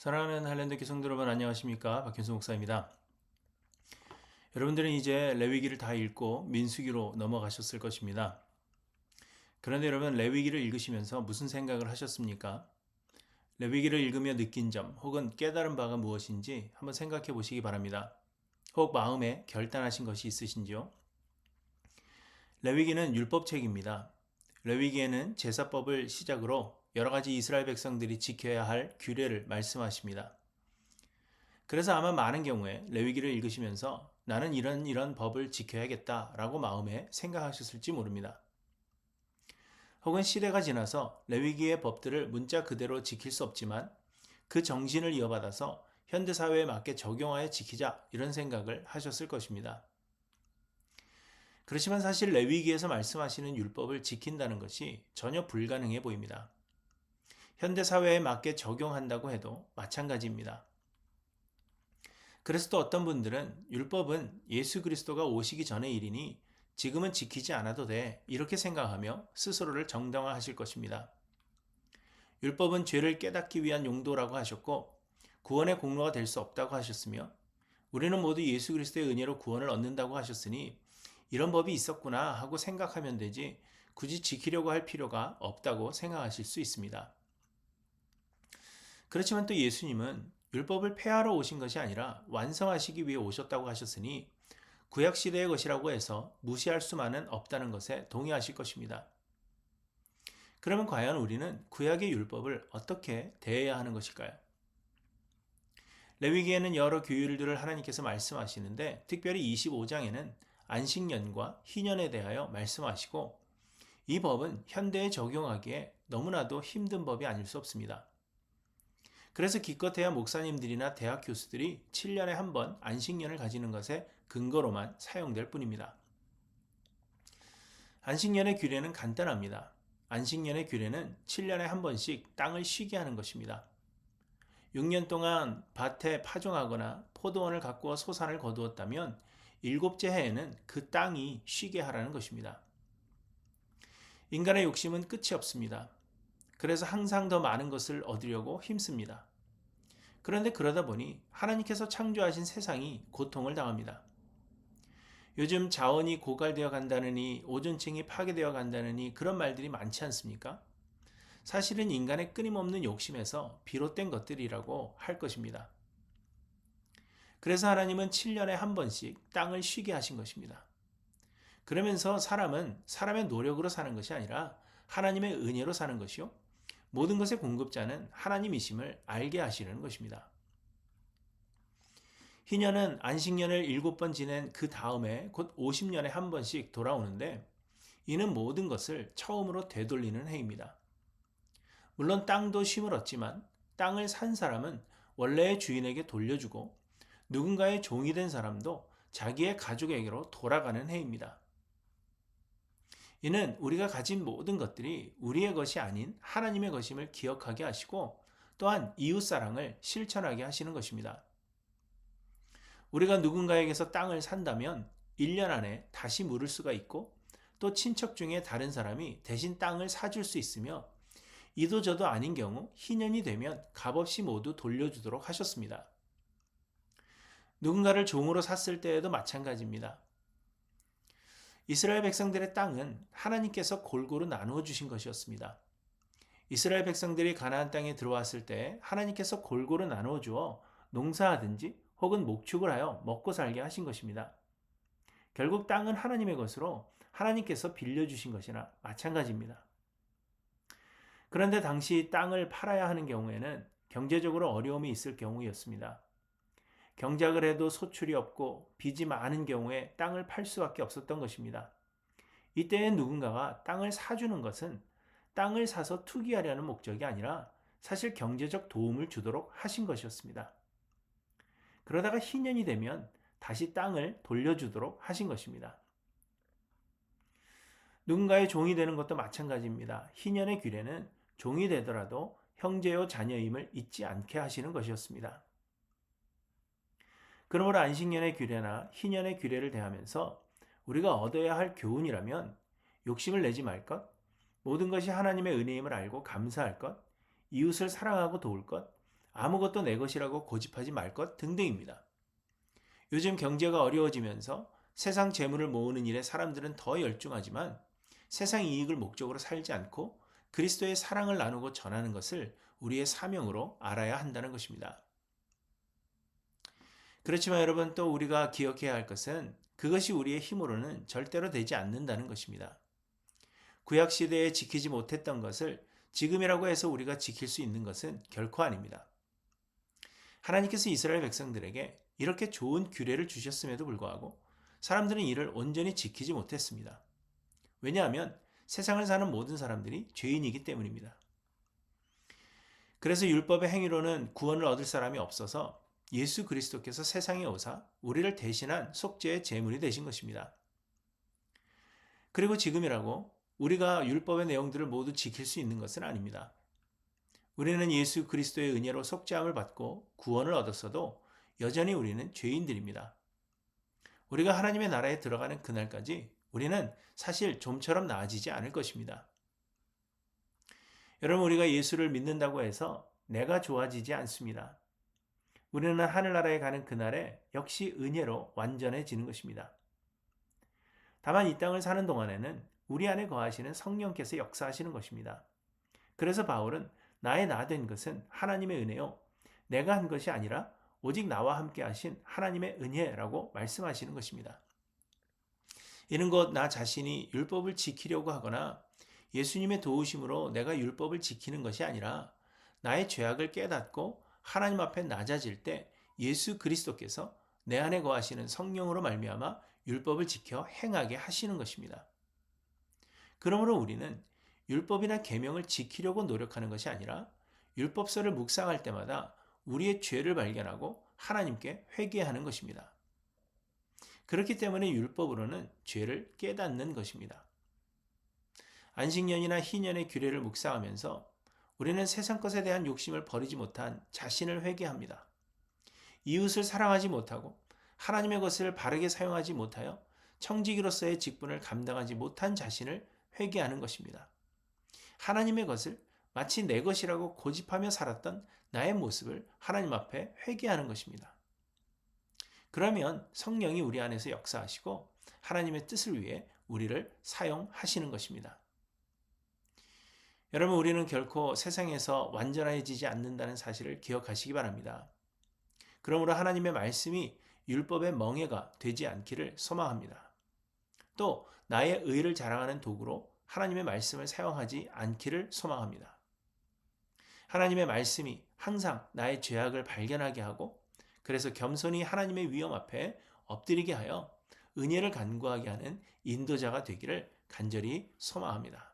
사랑하는 할랜드 성도 여러분 안녕하십니까? 박현수 목사입니다. 여러분들은 이제 레위기를 다 읽고 민수기로 넘어가셨을 것입니다. 그런데 여러분 레위기를 읽으시면서 무슨 생각을 하셨습니까? 레위기를 읽으며 느낀 점 혹은 깨달은 바가 무엇인지 한번 생각해 보시기 바랍니다. 혹 마음에 결단하신 것이 있으신지요? 레위기는 율법책입니다. 레위기에는 제사법을 시작으로 여러 가지 이스라엘 백성들이 지켜야 할 규례를 말씀하십니다. 그래서 아마 많은 경우에 레위기를 읽으시면서 나는 이런 법을 지켜야겠다라고 마음에 생각하셨을지 모릅니다. 혹은 시대가 지나서 레위기의 법들을 문자 그대로 지킬 수 없지만 그 정신을 이어받아서 현대사회에 맞게 적용하여 지키자 이런 생각을 하셨을 것입니다. 그렇지만 사실 레위기에서 말씀하시는 율법을 지킨다는 것이 전혀 불가능해 보입니다. 현대사회에 맞게 적용한다고 해도 마찬가지입니다. 그래서 또 어떤 분들은 율법은 예수 그리스도가 오시기 전의 일이니 지금은 지키지 않아도 돼 이렇게 생각하며 스스로를 정당화하실 것입니다. 율법은 죄를 깨닫기 위한 용도라고 하셨고 구원의 공로가 될 수 없다고 하셨으며 우리는 모두 예수 그리스도의 은혜로 구원을 얻는다고 하셨으니 이런 법이 있었구나 하고 생각하면 되지 굳이 지키려고 할 필요가 없다고 생각하실 수 있습니다. 그렇지만 또 예수님은 율법을 폐하러 오신 것이 아니라 완성하시기 위해 오셨다고 하셨으니 구약 시대의 것이라고 해서 무시할 수만은 없다는 것에 동의하실 것입니다. 그러면 과연 우리는 구약의 율법을 어떻게 대해야 하는 것일까요? 레위기에는 여러 규율들을 하나님께서 말씀하시는데 특별히 25장에는 안식년과 희년에 대하여 말씀하시고 이 법은 현대에 적용하기에 너무나도 힘든 법이 아닐 수 없습니다. 그래서 기껏해야 목사님들이나 대학 교수들이 7년에 한 번 안식년을 가지는 것에 근거로만 사용될 뿐입니다. 안식년의 규례는 간단합니다. 안식년의 규례는 7년에 한 번씩 땅을 쉬게 하는 것입니다. 6년 동안 밭에 파종하거나 포도원을 가꾸어 소산을 거두었다면 일곱째 해에는 그 땅이 쉬게 하라는 것입니다. 인간의 욕심은 끝이 없습니다. 그래서 항상 더 많은 것을 얻으려고 힘씁니다. 그런데 그러다 보니 하나님께서 창조하신 세상이 고통을 당합니다. 요즘 자원이 고갈되어 간다느니 오존층이 파괴되어 간다느니 그런 말들이 많지 않습니까? 사실은 인간의 끊임없는 욕심에서 비롯된 것들이라고 할 것입니다. 그래서 하나님은 7년에 한 번씩 땅을 쉬게 하신 것입니다. 그러면서 사람은 사람의 노력으로 사는 것이 아니라 하나님의 은혜로 사는 것이요. 모든 것의 공급자는 하나님이심을 알게 하시는 것입니다. 희년은 안식년을 7번 지낸 그 다음에 곧 50년에 한 번씩 돌아오는데 이는 모든 것을 처음으로 되돌리는 해입니다. 물론 땅도 쉼을 얻지만 땅을 산 사람은 원래의 주인에게 돌려주고 누군가의 종이 된 사람도 자기의 가족에게로 돌아가는 해입니다. 이는 우리가 가진 모든 것들이 우리의 것이 아닌 하나님의 것임을 기억하게 하시고 또한 이웃사랑을 실천하게 하시는 것입니다. 우리가 누군가에게서 땅을 산다면 1년 안에 다시 물을 수가 있고 또 친척 중에 다른 사람이 대신 땅을 사줄 수 있으며 이도저도 아닌 경우 희년이 되면 값없이 모두 돌려주도록 하셨습니다. 누군가를 종으로 샀을 때에도 마찬가지입니다. 이스라엘 백성들의 땅은 하나님께서 골고루 나누어 주신 것이었습니다. 이스라엘 백성들이 가나안 땅에 들어왔을 때 하나님께서 골고루 나누어 주어 농사하든지 혹은 목축을 하여 먹고 살게 하신 것입니다. 결국 땅은 하나님의 것으로 하나님께서 빌려주신 것이나 마찬가지입니다. 그런데 당시 땅을 팔아야 하는 경우에는 경제적으로 어려움이 있을 경우였습니다. 경작을 해도 소출이 없고 빚이 많은 경우에 땅을 팔 수밖에 없었던 것입니다. 이때에 누군가가 땅을 사주는 것은 땅을 사서 투기하려는 목적이 아니라 사실 경제적 도움을 주도록 하신 것이었습니다. 그러다가 희년이 되면 다시 땅을 돌려주도록 하신 것입니다. 누군가의 종이 되는 것도 마찬가지입니다. 희년의 규례는 종이 되더라도 형제요 자녀임을 잊지 않게 하시는 것이었습니다. 그러므로 안식년의 규례나 희년의 규례를 대하면서 우리가 얻어야 할 교훈이라면 욕심을 내지 말 것, 모든 것이 하나님의 은혜임을 알고 감사할 것, 이웃을 사랑하고 도울 것, 아무것도 내 것이라고 고집하지 말 것 등등입니다. 요즘 경제가 어려워지면서 세상 재물을 모으는 일에 사람들은 더 열중하지만 세상 이익을 목적으로 살지 않고 그리스도의 사랑을 나누고 전하는 것을 우리의 사명으로 알아야 한다는 것입니다. 그렇지만 여러분, 또 우리가 기억해야 할 것은 그것이 우리의 힘으로는 절대로 되지 않는다는 것입니다. 구약 시대에 지키지 못했던 것을 지금이라고 해서 우리가 지킬 수 있는 것은 결코 아닙니다. 하나님께서 이스라엘 백성들에게 이렇게 좋은 규례를 주셨음에도 불구하고 사람들은 이를 온전히 지키지 못했습니다. 왜냐하면 세상을 사는 모든 사람들이 죄인이기 때문입니다. 그래서 율법의 행위로는 구원을 얻을 사람이 없어서 예수 그리스도께서 세상에 오사 우리를 대신한 속죄의 제물이 되신 것입니다. 그리고 지금이라고 우리가 율법의 내용들을 모두 지킬 수 있는 것은 아닙니다. 우리는 예수 그리스도의 은혜로 속죄함을 받고 구원을 얻었어도 여전히 우리는 죄인들입니다. 우리가 하나님의 나라에 들어가는 그날까지 우리는 사실 좀처럼 나아지지 않을 것입니다. 여러분, 우리가 예수를 믿는다고 해서 내가 좋아지지 않습니다. 우리는 하늘나라에 가는 그날에 역시 은혜로 완전해지는 것입니다. 다만 이 땅을 사는 동안에는 우리 안에 거하시는 성령께서 역사하시는 것입니다. 그래서 바울은 나의 나 된 것은 하나님의 은혜요, 내가 한 것이 아니라 오직 나와 함께 하신 하나님의 은혜라고 말씀하시는 것입니다. 이는 곧 나 자신이 율법을 지키려고 하거나 예수님의 도우심으로 내가 율법을 지키는 것이 아니라 나의 죄악을 깨닫고 하나님 앞에 낮아질 때 예수 그리스도께서 내 안에 거하시는 성령으로 말미암아 율법을 지켜 행하게 하시는 것입니다. 그러므로 우리는 율법이나 계명을 지키려고 노력하는 것이 아니라 율법서를 묵상할 때마다 우리의 죄를 발견하고 하나님께 회개하는 것입니다. 그렇기 때문에 율법으로는 죄를 깨닫는 것입니다. 안식년이나 희년의 규례를 묵상하면서 우리는 세상 것에 대한 욕심을 버리지 못한 자신을 회개합니다. 이웃을 사랑하지 못하고 하나님의 것을 바르게 사용하지 못하여 청지기로서의 직분을 감당하지 못한 자신을 회개하는 것입니다. 하나님의 것을 마치 내 것이라고 고집하며 살았던 나의 모습을 하나님 앞에 회개하는 것입니다. 그러면 성령이 우리 안에서 역사하시고 하나님의 뜻을 위해 우리를 사용하시는 것입니다. 여러분, 우리는 결코 세상에서 완전해지지 않는다는 사실을 기억하시기 바랍니다. 그러므로 하나님의 말씀이 율법의 멍에가 되지 않기를 소망합니다. 또 나의 의를 자랑하는 도구로 하나님의 말씀을 사용하지 않기를 소망합니다. 하나님의 말씀이 항상 나의 죄악을 발견하게 하고 그래서 겸손히 하나님의 위엄 앞에 엎드리게 하여 은혜를 간구하게 하는 인도자가 되기를 간절히 소망합니다.